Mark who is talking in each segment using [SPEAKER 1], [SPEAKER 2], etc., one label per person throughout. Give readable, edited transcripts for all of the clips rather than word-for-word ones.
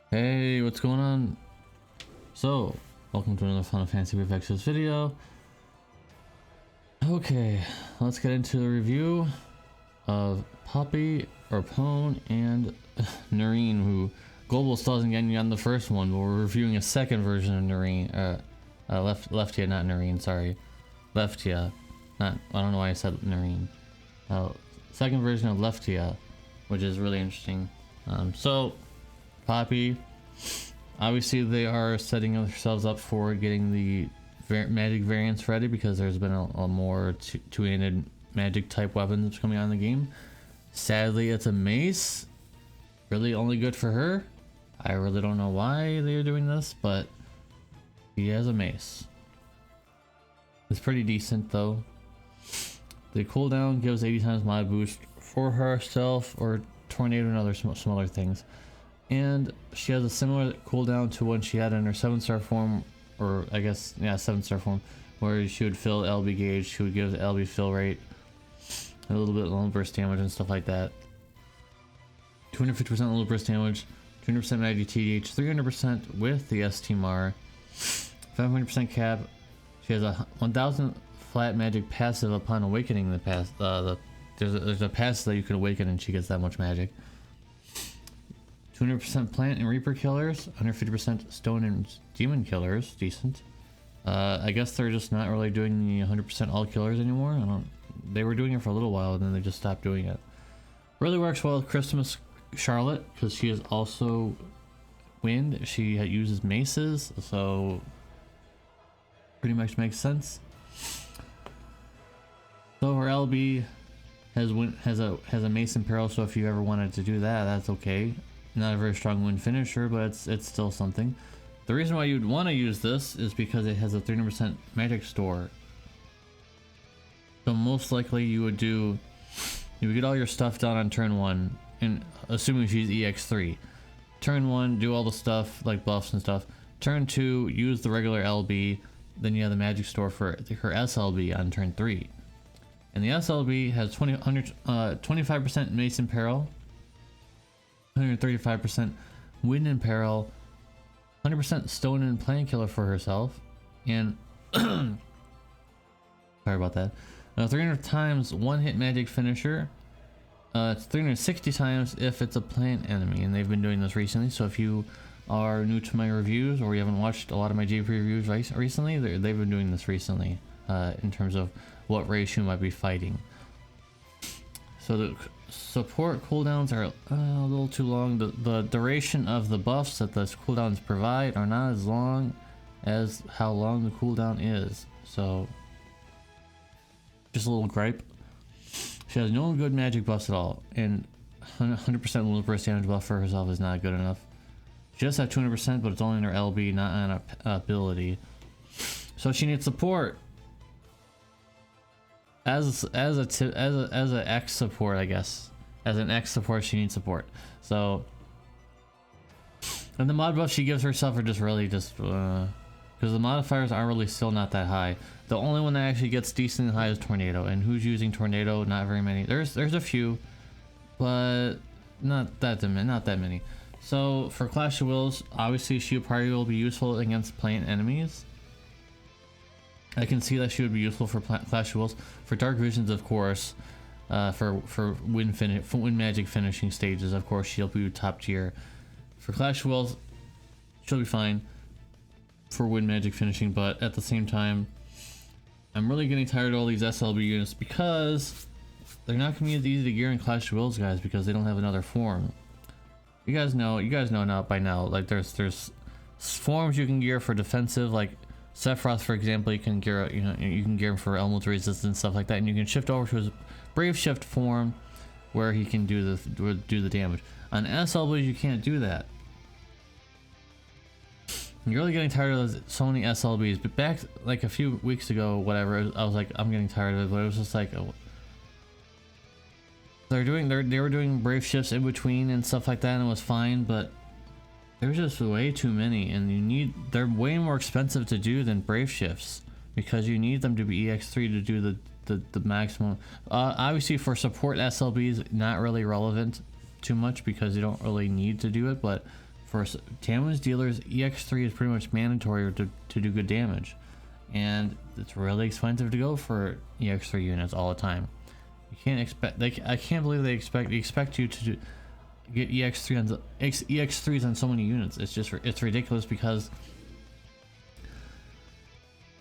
[SPEAKER 1] Hey, what's going on? So, welcome to another Final Fantasy VFX's video. Okay, let's get into the review of Poppy, or Pone, and Noreen, who Global still hasn't gotten on the first one, but we're reviewing a second version of Noreen. Lehftia, not Noreen, sorry. Lehftia. I don't know why I said Noreen. Second version of Lehftia, which is really interesting. So, Poppy, obviously they are setting themselves up for getting the magic variants ready, because there's been a more two-handed magic type weapon that's coming out in the game. Sadly, it's a mace. Really only good for her. I really don't know why they're doing this, but he has a mace. It's pretty decent though. The cooldown gives 80 times mod boost for herself, or tornado, and some other things. And she has a similar cooldown to when she had in her 7-star form, or I guess, yeah, 7-star form, where she would fill LB gauge, she would give LB fill rate, a little bit of little burst damage and stuff like that. 250% little burst damage, 200% magic TDH, 300% with the STMR, 500% cap. She has a 1000 flat magic passive upon awakening the pass. There's a passive that you can awaken and she gets that much magic. 200% plant and reaper killers, 150% stone and demon killers, decent. I guess they're just not really doing the 100% all killers anymore. They were doing it for a little while and then they just stopped doing it. Really works well with Christmas Charlotte, because she is also wind. She uses maces, so pretty much makes sense. So her LB has a mace and peril, so if you ever wanted to do that, that's okay. Not a very strong wind finisher, but it's still something. The reason why you'd want to use this is because it has a 300% magic store. So most likely you would get all your stuff done on turn 1, and assuming she's EX3. Turn 1, do all the stuff like buffs and stuff. Turn 2, use the regular LB. Then you have the magic store for her SLB on turn 3. And the SLB has 25% mace and peril, 135% wind and peril, 100% stone and plant killer for herself, and sorry about that. 300 times one hit magic finisher. It's 360 times if it's a plant enemy, and they've been doing this recently. So if you are new to my reviews, or you haven't watched a lot of my JP reviews recently, they've been doing this recently in terms of what race you might be fighting. So the support cooldowns are a little too long. The duration of the buffs that the cooldowns provide are not as long as how long the cooldown is. So just a little gripe. She has no good magic buffs at all, and 100% little burst damage buff for herself is not good enough. She does have 200%, but it's only in her LB, not on her ability. So she needs support. As an X support, I guess. As an X support, she needs support. So, and the mod buffs she gives herself are just really because the modifiers are really still not that high. The only one that actually gets decently high is Tornado, and who's using Tornado? Not very many. There's a few, but not that many. So for Clash of Wills, obviously she probably will be useful against plant enemies. I can see that she would be useful for Clash of Wills. For Dark Visions, of course, for wind magic finishing stages, of course she'll be top tier. For Clash of Wills, she'll be fine for wind magic finishing, but at the same time, I'm really getting tired of all these SLB units, because they're not gonna be as easy to gear in Clash of Wills, guys, because they don't have another form. You guys know now by now, like there's forms you can gear for defensive, like Sephiroth, for example. You can gear, you can gear him for elemental resistance, stuff like that, and you can shift over to his Brave Shift form, where he can do the damage. On SLBs, you can't do that. You're really getting tired of so many SLBs. But back like a few weeks ago, whatever, I was like, I'm getting tired of it. But it was just like, they were doing brave shifts in between and stuff like that, and it was fine. But there's just way too many, and they're way more expensive to do than brave shifts, because you need them to be EX3 to do the maximum. Obviously for support SLBs, not really relevant too much, because you don't really need to do it, but For damage dealers, EX3 is pretty much mandatory to do good damage, and it's really expensive to go for EX3 units all the time. You can't expect, I can't believe they expect you to get EX3s on so many units. It's ridiculous, because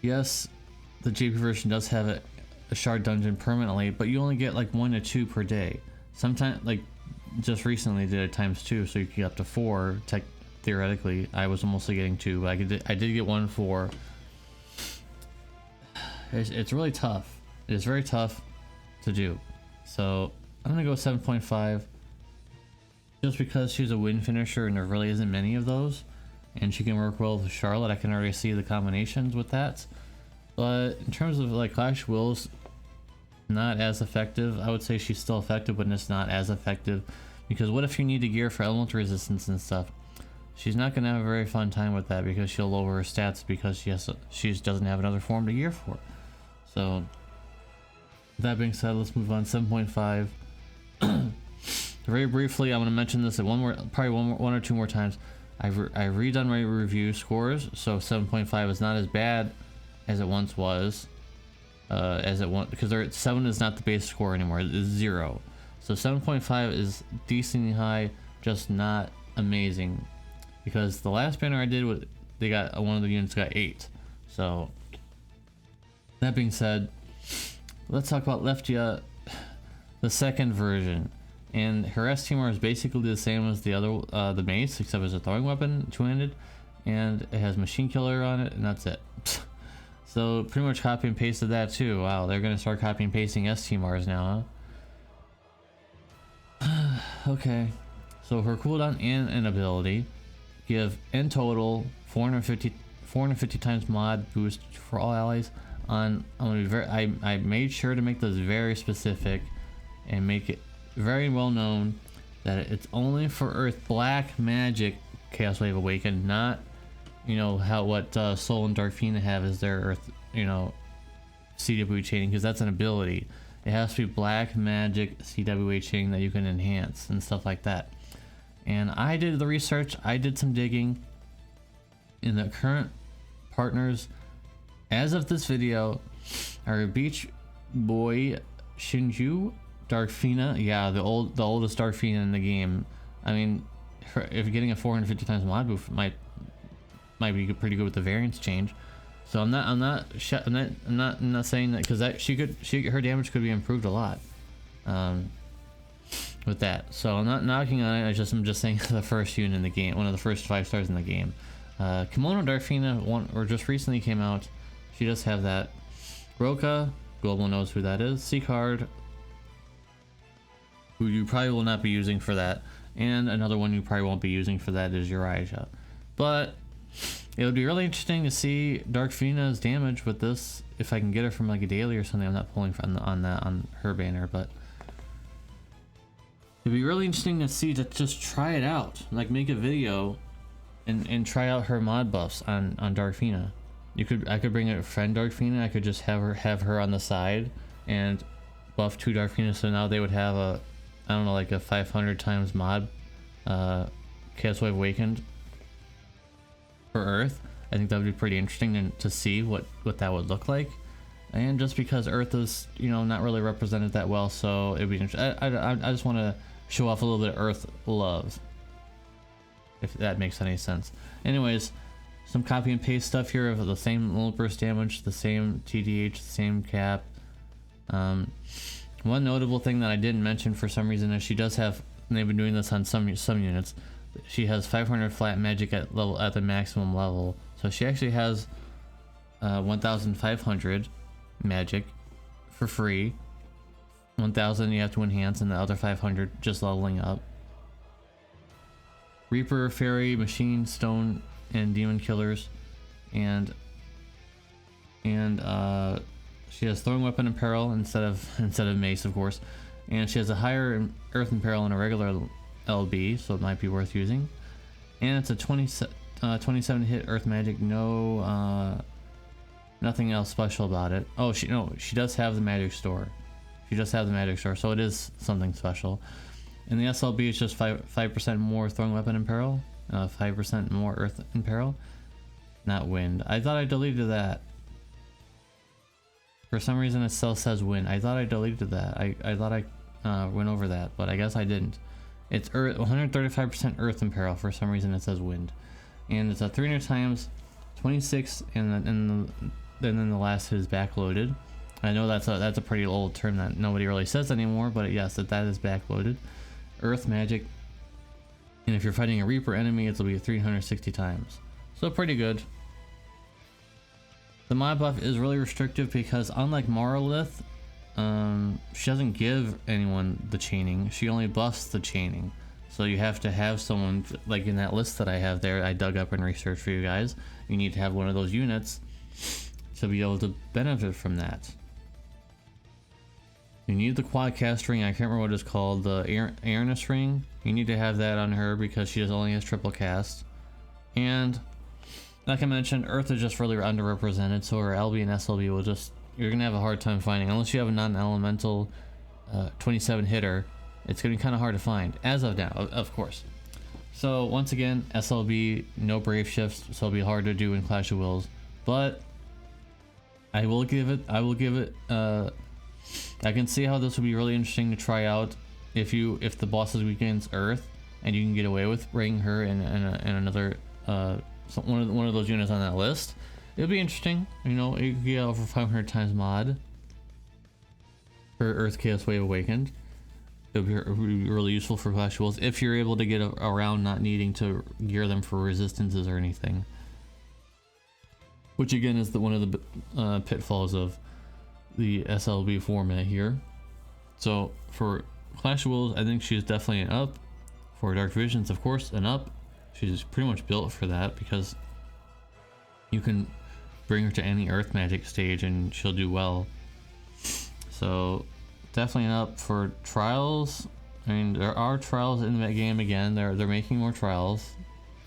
[SPEAKER 1] yes, the JP version does have a shard dungeon permanently, but you only get like 1 to 2 per day. Sometimes, like just recently did it ×2, so you can get up to 4. Theoretically, I was mostly getting 2, but I did get 1 4. It's really tough. It is very tough to do. So I'm gonna go 7.5, just because she's a win finisher and there really isn't many of those, and she can work well with Charlotte. I can already see the combinations with that. But in terms of like Clash Wills, not as effective. I would say she's still effective, but it's not as effective, because what if you need to gear for elemental resistance and stuff? She's not gonna have a very fun time with that, because she'll lower her stats because she doesn't have another form to gear for. So that being said, let's move on. 7.5. Very briefly, I'm gonna mention this at one or two more times. I've redone my review scores, so 7.5 is not as bad as it once was. Because 7 is not the base score anymore. It's 0. So 7.5 is decently high, just not amazing. Because the last banner I did, they got one of the units got 8. So that being said, let's talk about Lehftia, the second version. And her STMR is basically the same as the other, the mace, except it's a throwing weapon, 2-handed, and it has machine killer on it, and that's it. So pretty much copy and pasted that too. Wow, they're gonna start copy and pasting STMRs now, huh? Okay, so her cooldown and an ability give in total 450 times mod boost for all allies. I'm gonna be I made sure to make those very specific and make it very well known that it's only for Earth Black Magic Chaos Wave Awakened, not, you know, what Soul and Darkfina have as their Earth, you know, CWA chaining, because that's an ability. It has to be Black Magic CWA chaining that you can enhance and stuff like that. And I did the research, I did some digging, in the current partners as of this video are Beach Boy, Shinju, Darkfina. Yeah, the oldest Darkfina in the game. I mean, if getting a 450 times mod boost might be pretty good with the variance change. So I'm not saying that, because her damage could be improved a lot with that. So I'm not knocking on it. I'm just saying the first unit in the game, one of the first 5 stars in the game. Kimono Darkfina just recently came out. She does have that. Roka, Global knows who that is. C-Card, who you probably will not be using for that, and another one you probably won't be using for that is Uriah. But it would be really interesting to see Darkfina's damage with this, if I can get her from like a daily or something. I'm not pulling on her banner, but it'd be really interesting to see, to just try it out, like make a video and try out her mod buffs on Darkfina. I could bring a friend Darkfina. I could just have her on the side and buff 2 Darkfina, so now they would have a, I don't know, like a 500 times mod Chaos Wave Awakened for Earth. I think that would be pretty interesting to see what that would look like. And just because Earth is, you know, not really represented that well, so it'd be interesting. I just want to show off a little bit of Earth love, if that makes any sense. Anyways, some copy and paste stuff here of the same little burst damage, the same TDH, the same cap. One notable thing that I didn't mention for some reason is she does have, and they've been doing this on some units, she has 500 flat magic at the maximum level. So she actually has 1,500 magic for free. 1,000 you have to enhance, and the other 500 just leveling up. Reaper, Fairy, Machine, Stone, and Demon Killers, and she has Throwing Weapon and Peril instead of Mace, of course, and she has a higher Earth and Peril and a regular LB, so it might be worth using. And it's a 27 hit Earth Magic. No, nothing else special about it. Oh, she does have the Magic Store. She does have the Magic Store, so it is something special. And the SLB is just 5% more Throwing Weapon and Peril. 5% more earth in peril. Not wind. I thought I deleted that. For some reason it still says wind. I thought I deleted that. I thought I went over that, but I guess I didn't. It's 135% earth in peril. For some reason it says wind. And it's a 300 times 26, and then the last is backloaded. I know that's a pretty old term that nobody really says anymore, but yes, that is backloaded. Earth magic. And if you're fighting a Reaper enemy, it'll be 360 times. So pretty good. The mod buff is really restrictive because unlike Monolith, she doesn't give anyone the chaining. She only buffs the chaining. So you have to have someone, like in that list that I have there, I dug up and researched for you guys. You need to have one of those units to be able to benefit from that. You need the quadcast ring. I can't remember what it's called. The Airness ring. You need to have that on her because she only has triple cast. And like I mentioned, Earth is just really underrepresented, so her LB and SLB will just, you're gonna have a hard time finding unless you have a non-elemental 27 hitter. It's gonna be kind of hard to find as of now, of course. So once again, SLB, no brave shifts, so it'll be hard to do in Clash of Wills. But I will give it. I can see how this would be really interesting to try out if the boss is weak against Earth and you can get away with bringing her in another one of those units on that list. It'll be interesting. You know, you could get over 500 times mod for Earth Chaos Wave Awakened. It'll be really useful for Clash of Wills if you're able to get around not needing to gear them for resistances or anything. Which again is one of the pitfalls of the SLB format here. So for Clash of Wills, I think she's definitely an up. For Dark Visions, of course, an up. She's pretty much built for that because you can bring her to any Earth Magic stage and she'll do well. So definitely an up. For Trials, I mean, there are trials in that game again. They're making more trials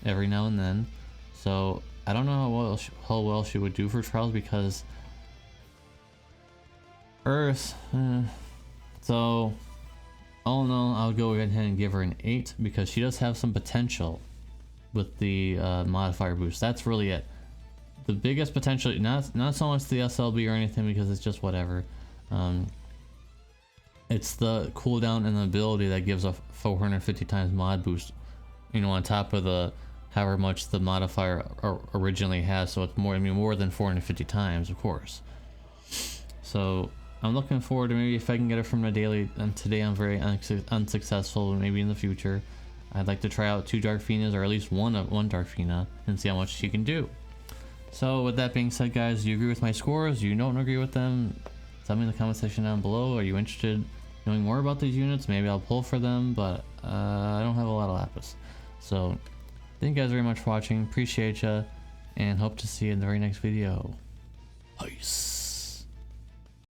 [SPEAKER 1] every now and then. So I don't know how well she would do for trials because Earth. So all in all, I'll go ahead and give her an 8 because she does have some potential with the modifier boost. That's really it. The biggest potential, not so much the SLB or anything because it's just whatever. It's the cooldown and the ability that gives a 450 times mod boost. You know, on top of the however much the modifier originally has. So it's more than 450 times, of course. So I'm looking forward to maybe if I can get it from the daily. And today I'm very unsuccessful. Maybe in the future, I'd like to try out 2 Dark Phenas or at least one Dark Phena and see how much she can do. So with that being said, guys, do you agree with my scores? Do you don't agree with them? Tell me in the comment section down below. Are you interested in knowing more about these units? Maybe I'll pull for them, but I don't have a lot of lapis. So thank you guys very much for watching. Appreciate ya, and hope to see you in the very next video. Peace.